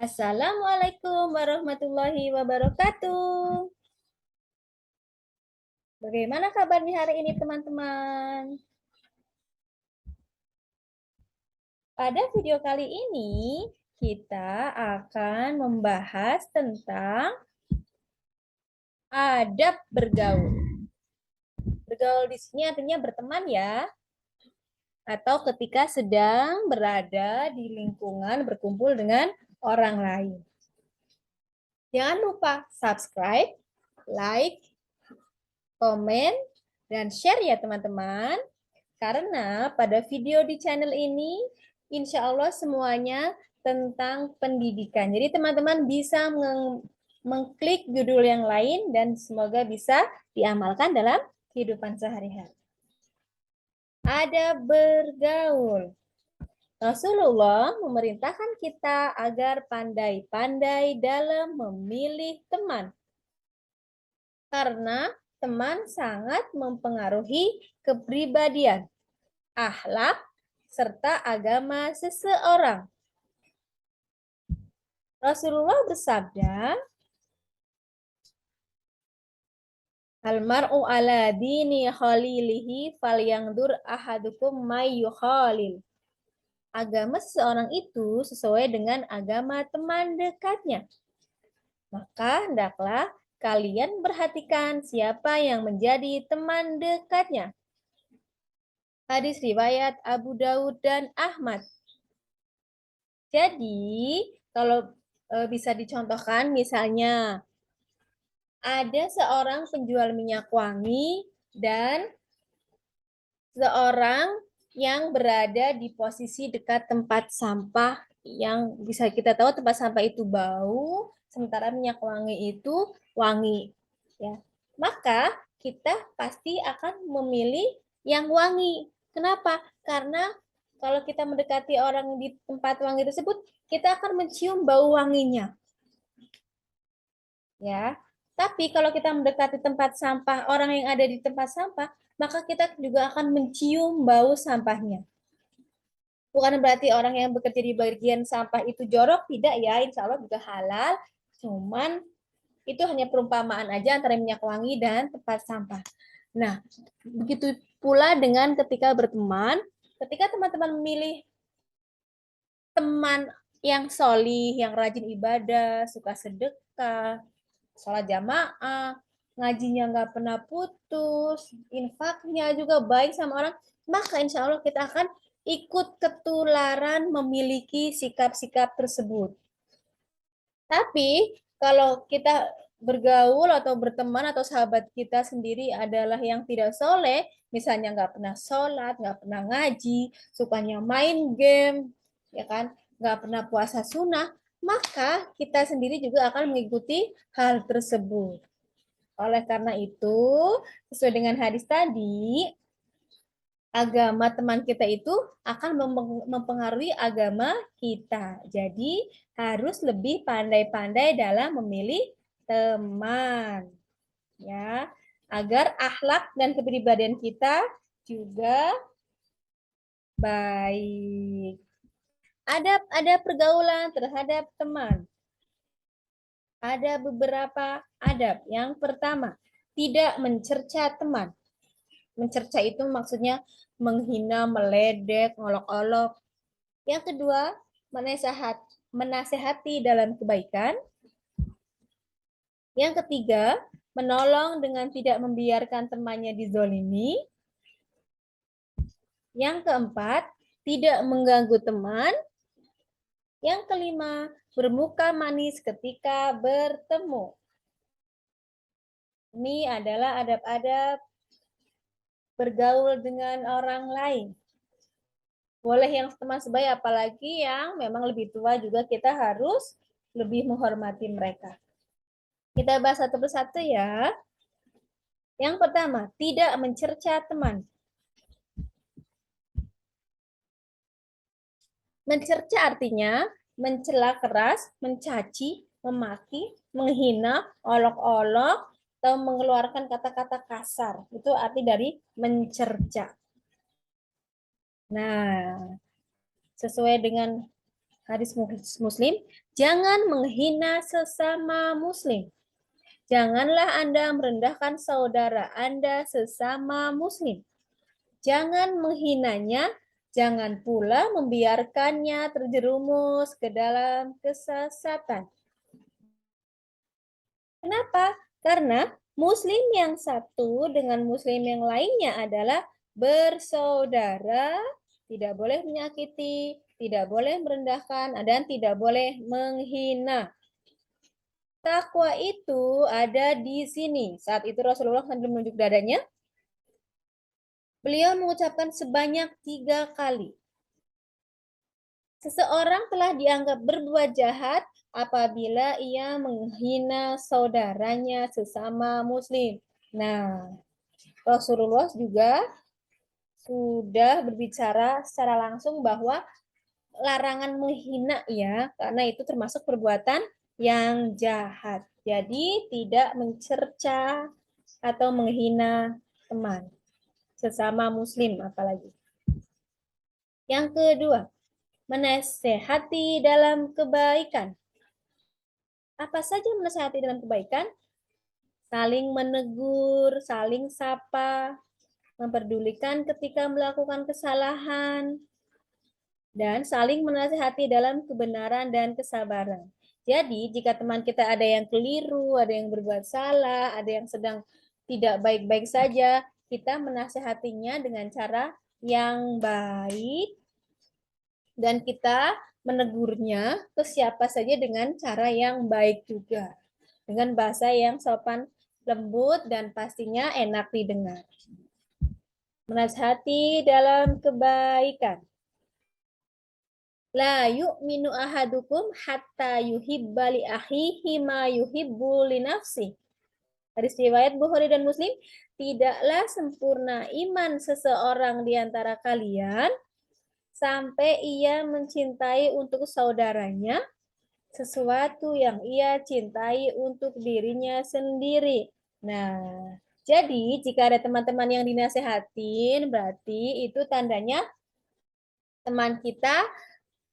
Assalamualaikum warahmatullahi wabarakatuh. Bagaimana kabarnya hari ini, teman-teman? Pada video kali ini, kita akan membahas tentang adab bergaul. Bergaul di sini artinya berteman ya, atau ketika sedang berada di lingkungan berkumpul dengan orang lain. Jangan lupa subscribe, like, komen, dan share ya teman-teman. Karena pada video di channel ini, insya Allah semuanya tentang pendidikan. Jadi teman-teman bisa mengklik judul yang lain dan semoga bisa diamalkan dalam kehidupan sehari-hari. Ada bergaul. Rasulullah memerintahkan kita agar pandai-pandai dalam memilih teman. Karena teman sangat mempengaruhi kepribadian, akhlak, serta agama seseorang. Rasulullah bersabda, Al-mar'u ala dini khalilihi falyangdur ahadukum may yukhalil. Agama seseorang itu sesuai dengan agama teman dekatnya. Maka hendaklah kalian perhatikan siapa yang menjadi teman dekatnya. Hadis riwayat Abu Daud dan Ahmad. Jadi, kalau bisa dicontohkan misalnya ada seorang penjual minyak wangi dan seorang yang berada di posisi dekat tempat sampah yang bisa kita tahu tempat sampah itu bau, sementara minyak wangi itu wangi. Ya. Maka kita pasti akan memilih yang wangi. Kenapa? Karena kalau kita mendekati orang di tempat wangi tersebut, kita akan mencium bau wanginya. Ya. Tapi kalau kita mendekati tempat sampah, orang yang ada di tempat sampah, maka kita juga akan mencium bau sampahnya. Bukan berarti orang yang bekerja di bagian sampah itu jorok, tidak ya, insya Allah juga halal. Cuman itu hanya perumpamaan aja antara minyak wangi dan tempat sampah. Nah, begitu pula dengan ketika berteman, ketika teman-teman memilih teman yang solih, yang rajin ibadah, suka sedekah, sholat jamaah, ngajinya nggak pernah putus, infaknya juga baik sama orang, maka insya Allah kita akan ikut ketularan memiliki sikap-sikap tersebut. Tapi kalau kita bergaul atau berteman atau sahabat kita sendiri adalah yang tidak soleh, misalnya nggak pernah sholat, nggak pernah ngaji, sukanya main game, ya kan, nggak pernah puasa sunnah, maka kita sendiri juga akan mengikuti hal tersebut. Oleh karena itu, sesuai dengan hadis tadi, agama teman kita itu akan mempengaruhi agama kita. Jadi harus lebih pandai-pandai dalam memilih teman. Ya, agar akhlak dan kepribadian kita juga baik. Ada pergaulan terhadap teman. Ada beberapa adab. Yang pertama, tidak mencerca teman. Mencerca itu maksudnya menghina, meledek, ngolok-olok. Yang kedua, menasehati dalam kebaikan. Yang ketiga, menolong dengan tidak membiarkan temannya dizolimi. Yang keempat, tidak mengganggu teman. Yang kelima, bermuka manis ketika bertemu. Ini adalah adab-adab bergaul dengan orang lain. Boleh yang teman sebaya, apalagi yang memang lebih tua juga kita harus lebih menghormati mereka. Kita bahas satu persatu ya. Yang pertama, tidak mencerca teman. Mencerca artinya mencela keras, mencaci, memaki, menghina, olok-olok, atau mengeluarkan kata-kata kasar. Itu arti dari mencerca. Nah, sesuai dengan Hadis Muslim, jangan menghina sesama Muslim. Janganlah Anda merendahkan saudara Anda sesama Muslim. Jangan menghinanya, jangan pula membiarkannya terjerumus ke dalam kesesatan. Kenapa? Karena Muslim yang satu dengan Muslim yang lainnya adalah bersaudara, tidak boleh menyakiti, tidak boleh merendahkan, dan tidak boleh menghina. Takwa itu ada di sini. Saat itu Rasulullah sambil menunjuk dadanya. Beliau mengucapkan sebanyak 3 kali. Seseorang telah dianggap berbuat jahat apabila ia menghina saudaranya sesama muslim. Nah, Rasulullah juga sudah berbicara secara langsung bahwa larangan menghina ya, karena itu termasuk perbuatan yang jahat. Jadi tidak mencerca atau menghina teman sesama muslim apalagi. Yang kedua, menasehati dalam kebaikan. Apa saja menasehati dalam kebaikan? Saling menegur, saling sapa, memperdulikan ketika melakukan kesalahan, dan saling menasehati dalam kebenaran dan kesabaran. Jadi, jika teman kita ada yang keliru, ada yang berbuat salah, ada yang sedang tidak baik-baik saja, kita menasehatinya dengan cara yang baik, dan kita menegurnya ke siapa saja dengan cara yang baik juga. Dengan bahasa yang sopan, lembut, dan pastinya enak didengar. Menasihati dalam kebaikan. La yu'minu ahadukum hatta yuhibba li akhihi ma yuhibbu li nafsi. Hadis riwayat Bukhari dan Muslim, tidaklah sempurna iman seseorang di antara kalian sampai ia mencintai untuk saudaranya sesuatu yang ia cintai untuk dirinya sendiri. Nah, jadi jika ada teman-teman yang dinasehatin, berarti itu tandanya teman kita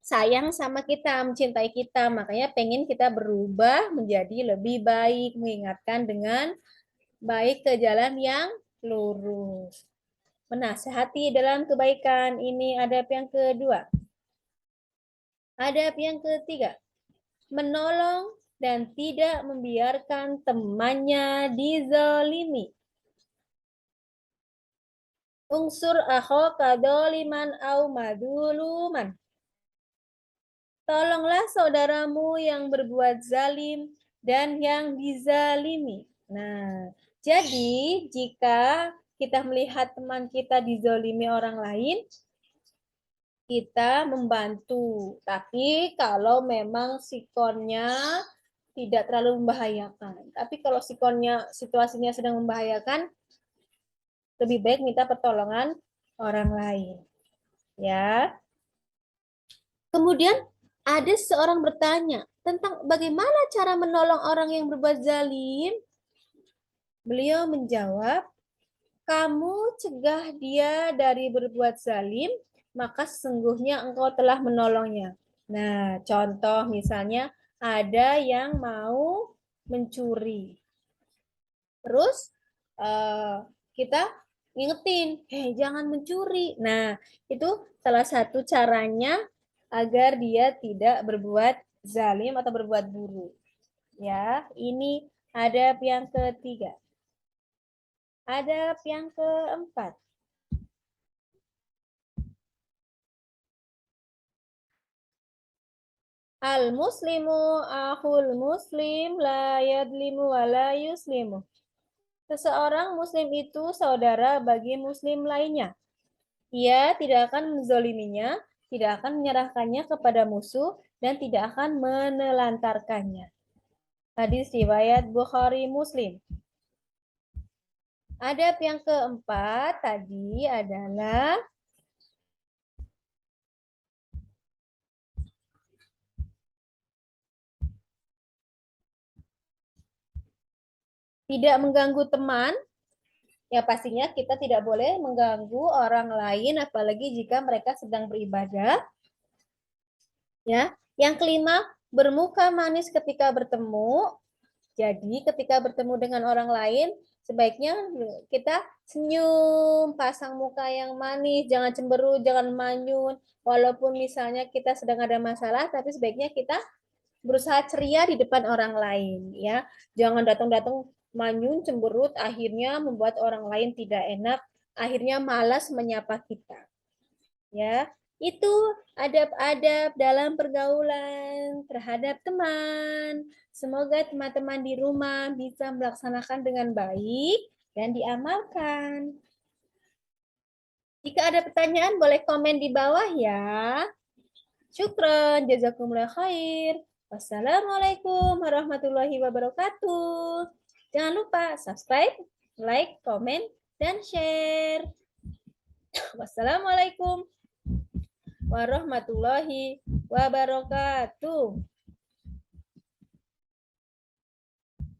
sayang sama kita, mencintai kita, makanya pengen kita berubah menjadi lebih baik, mengingatkan dengan baik ke jalan yang lurus. Menasehati dalam kebaikan, ini adab yang kedua. Adab yang ketiga, menolong dan tidak membiarkan temannya dizalimi. Unsur akhaka doliman au maduluman. Tolonglah saudaramu yang berbuat zalim dan yang dizalimi. Nah, jadi jika kita melihat teman kita dizalimi orang lain, kita membantu. Tapi kalau memang sikonnya tidak terlalu membahayakan. Tapi kalau sikonnya situasinya sedang membahayakan, lebih baik minta pertolongan orang lain. Ya. Kemudian ada seorang bertanya tentang bagaimana cara menolong orang yang berbuat zalim. Beliau menjawab, kamu cegah dia dari berbuat zalim, maka sesungguhnya engkau telah menolongnya. Nah, contoh misalnya ada yang mau mencuri. Terus kita ngingetin, jangan mencuri. Nah, itu salah satu caranya agar dia tidak berbuat zalim atau berbuat buruk. Ya, ini adab yang ketiga. Adab yang keempat. Al-muslimu akhul muslim la yadlimu wa la yuslimu. Seseorang muslim itu saudara bagi muslim lainnya. Ia tidak akan menzoliminya, tidak akan menyerahkannya kepada musuh, dan tidak akan menelantarkannya. Hadis riwayat Bukhari Muslim. Adab yang keempat tadi adalah tidak mengganggu teman. Ya pastinya kita tidak boleh mengganggu orang lain, apalagi jika mereka sedang beribadah. Ya, Yang kelima, bermuka manis ketika bertemu. Jadi ketika bertemu dengan orang lain, sebaiknya kita senyum, pasang muka yang manis, jangan cemberut, jangan manyun. Walaupun misalnya kita sedang ada masalah, tapi sebaiknya kita berusaha ceria di depan orang lain, ya. Jangan datang-datang manyun, cemberut, akhirnya membuat orang lain tidak enak, akhirnya malas menyapa kita. Ya, itu adab-adab dalam pergaulan terhadap teman. Semoga teman-teman di rumah bisa melaksanakan dengan baik dan diamalkan. Jika ada pertanyaan, boleh komen di bawah ya. Syukron, jazakumullah khair. Wassalamualaikum warahmatullahi wabarakatuh. Jangan lupa subscribe, like, komen, dan share. Wassalamualaikum warahmatullahi wabarakatuh.